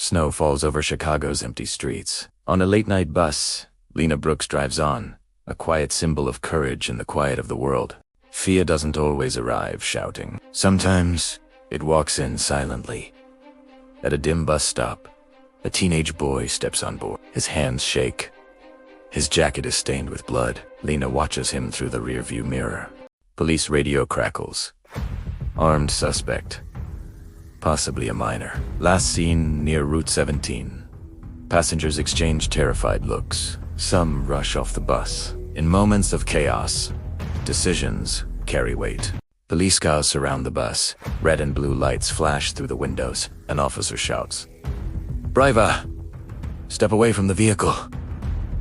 Snow falls over Chicago's empty streets. On a late-night bus, Lena Brooks drives on, a quiet symbol of courage in the quiet of the world. Fear doesn't always arrive shouting. Sometimes, it walks in silently. At a dim bus stop, a teenage boy steps on board. His hands shake. His jacket is stained with blood. Lena watches him through the rearview mirror. Police radio crackles. Armed suspect. Possibly a minor. Last seen near Route 17. Passengers exchange terrified looks. Some rush off the bus. In moments of chaos, decisions carry weight. Police cars surround the bus. Red and blue lights flash through the windows. An officer shouts, "Driver, step away from the vehicle."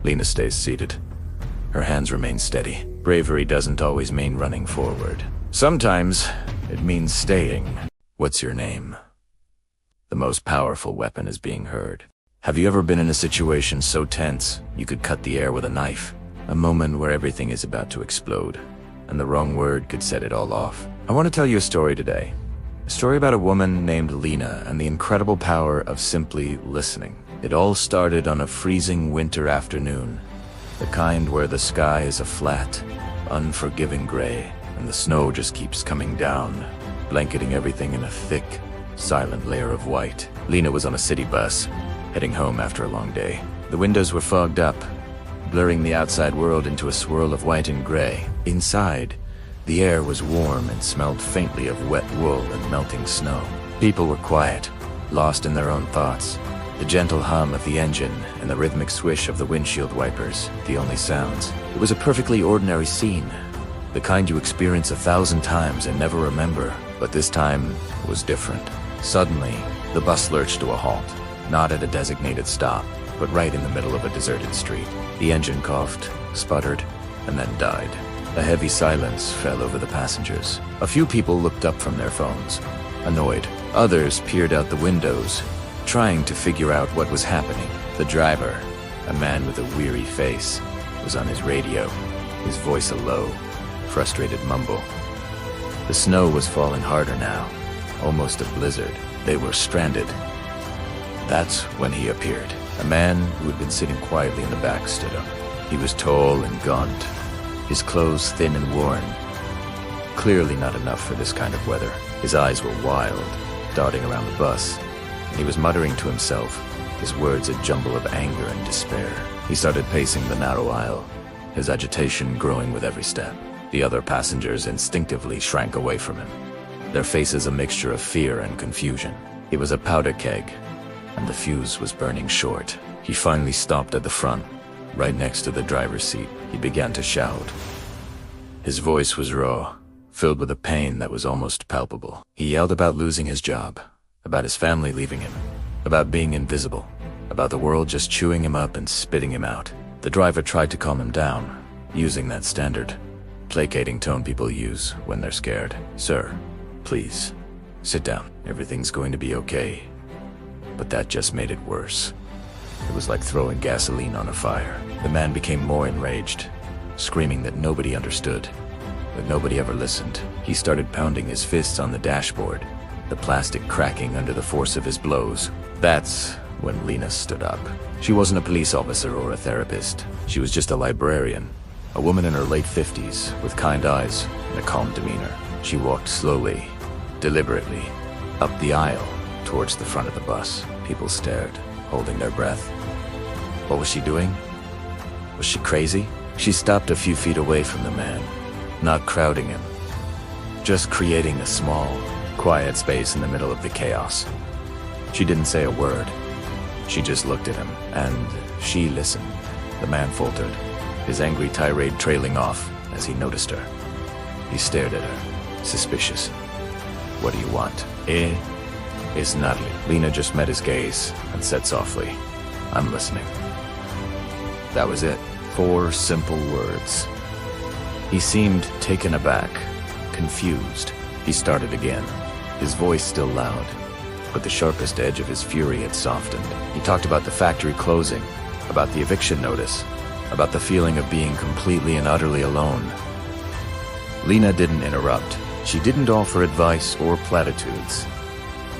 Lena stays seated. Her hands remain steady. Bravery doesn't always mean running forward. Sometimes it means staying. What's your name? The most powerful weapon is being heard. Have you ever been in a situation so tense you could cut the air with a knife? A moment where everything is about to explode, and the wrong word could set it all off. I want to tell you a story today. A story about a woman named Lena and the incredible power of simply listening. It all started on a freezing winter afternoon, the kind where the sky is a flat, unforgiving gray, and the snow just keeps coming down, blanketing everything in a thick, silent layer of white. Lena was on a city bus, heading home after a long day. The windows were fogged up, blurring the outside world into a swirl of white and gray. Inside, the air was warm and smelled faintly of wet wool and melting snow. People were quiet, lost in their own thoughts. The gentle hum of the engine and the rhythmic swish of the windshield wipers, the only sounds. It was a perfectly ordinary scene, the kind you experience 1,000 times and never remember, but this time was different. Suddenly, the bus lurched to a halt, not at a designated stop, but right in the middle of a deserted street. The engine coughed, sputtered, and then died. A heavy silence fell over the passengers. A few people looked up from their phones, annoyed. Others peered out the windows, trying to figure out what was happening. The driver, a man with a weary face, was on his radio, his voice a low, frustrated mumble. The snow was falling harder now, almost a blizzard. They were stranded. That's when he appeared. A man who had been sitting quietly in the back stood up. He was tall and gaunt, his clothes thin and worn. Clearly not enough for this kind of weather. His eyes were wild, darting around the bus. He was muttering to himself, his words a jumble of anger and despair. He started pacing the narrow aisle, his agitation growing with every step. The other passengers instinctively shrank away from him, their faces a mixture of fear and confusion. He was a powder keg, and the fuse was burning short. He finally stopped at the front, right next to the driver's seat. He began to shout. His voice was raw, filled with a pain that was almost palpable. He yelled about losing his job, about his family leaving him, about being invisible, about the world just chewing him up and spitting him out. The driver tried to calm him down, using that standard, placating tone people use when they're scared. "Sir, please, sit down. Everything's going to be okay." But that just made it worse. It was like throwing gasoline on a fire. The man became more enraged, screaming that nobody understood, that nobody ever listened. He started pounding his fists on the dashboard, the plastic cracking under the force of his blows. That's when Lena stood up. She wasn't a police officer or a therapist. She was just a librarian, a woman in her late 50s, with kind eyes and a calm demeanor. She walked slowly, deliberately, up the aisle, towards the front of the bus. People stared, holding their breath. What was she doing? Was she crazy? She stopped a few feet away from the man, not crowding him, just creating a small, quiet space in the middle of the chaos. She didn't say a word. She just looked at him, and she listened. The man faltered, his angry tirade trailing off as he noticed her. He stared at her, suspicious. "What do you want?" It's nothing. Lena just met his gaze and said softly, "I'm listening." That was it. 4 simple words. He seemed taken aback, confused. He started again, his voice still loud, but the sharpest edge of his fury had softened. He talked about the factory closing, about the eviction notice, about the feeling of being completely and utterly alone. Lena didn't interrupt. She didn't offer advice or platitudes.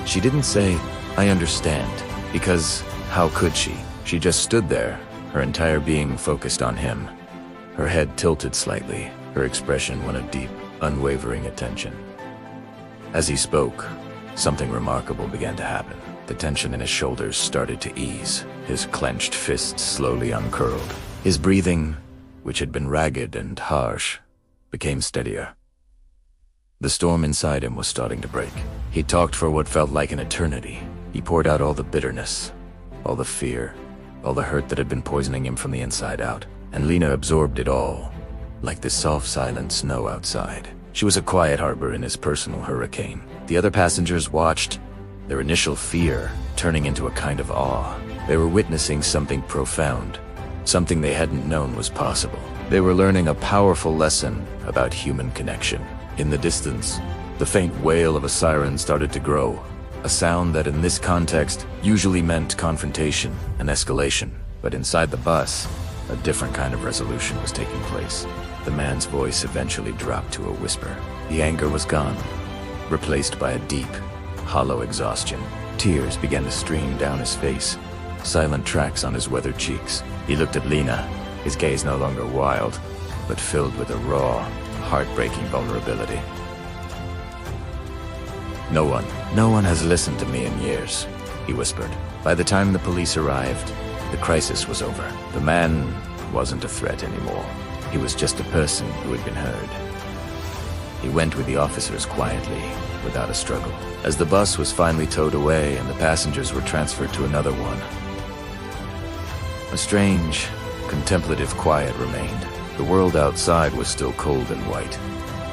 She didn't say, "I understand." Because how could she? She just stood there, her entire being focused on him. Her head tilted slightly, her expression one of deep, unwavering attention. As he spoke, something remarkable began to happen. The tension in his shoulders started to ease. His clenched fists slowly uncurled. His breathing, which had been ragged and harsh, became steadier. The storm inside him was starting to break. He talked for what felt like an eternity. He poured out all the bitterness, all the fear, all the hurt that had been poisoning him from the inside out. And Lena absorbed it all, like the soft silent snow outside. She was a quiet harbor in his personal hurricane. The other passengers watched, their initial fear turning into a kind of awe. They were witnessing something profound, something they hadn't known was possible. They were learning a powerful lesson about human connection. In the distance, the faint wail of a siren started to grow, a sound that in this context usually meant confrontation and escalation. But inside the bus, a different kind of resolution was taking place. The man's voice eventually dropped to a whisper. The anger was gone, replaced by a deep, hollow exhaustion. Tears began to stream down his face, silent tracks on his weathered cheeks. He looked at Lena, his gaze no longer wild, but filled with a raw, heartbreaking vulnerability. No one has listened to me in years," he whispered. By the time the police arrived, the crisis was over. The man wasn't a threat anymore. He was just a person who had been heard. He went with the officers quietly, without a struggle. As the bus was finally towed away and the passengers were transferred to another one, a strange, contemplative quiet remained. The world outside was still cold and white,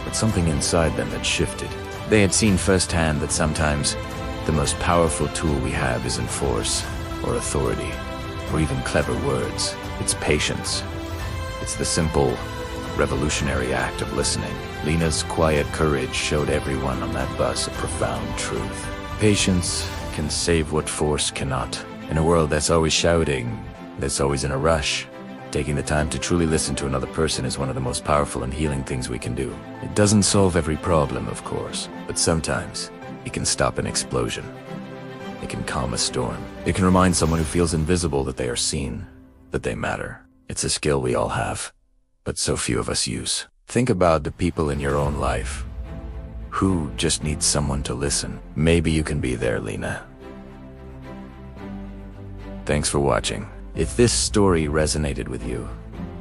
but something inside them had shifted. They had seen firsthand that sometimes the most powerful tool we have isn't force, or authority, or even clever words. It's patience. It's the simple, revolutionary act of listening. Lena's quiet courage showed everyone on that bus a profound truth. Patience can save what force cannot. In a world that's always shouting, that's always in a rush, taking the time to truly listen to another person is one of the most powerful and healing things we can do. It doesn't solve every problem, of course, but sometimes it can stop an explosion. It can calm a storm. It can remind someone who feels invisible that they are seen, that they matter. It's a skill we all have, but so few of us use. Think about the people in your own life who just need someone to listen. Maybe you can be there, Lena. Thanks for watching. If this story resonated with you,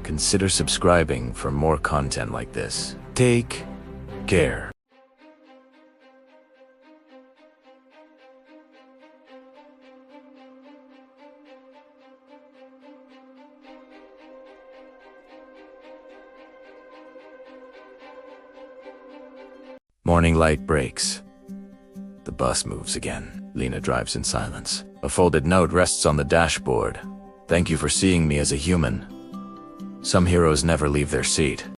consider subscribing for more content like this. Take care. Morning light breaks. The bus moves again. Lena drives in silence. A folded note rests on the dashboard. "Thank you for seeing me as a human. Some heroes never leave their seat."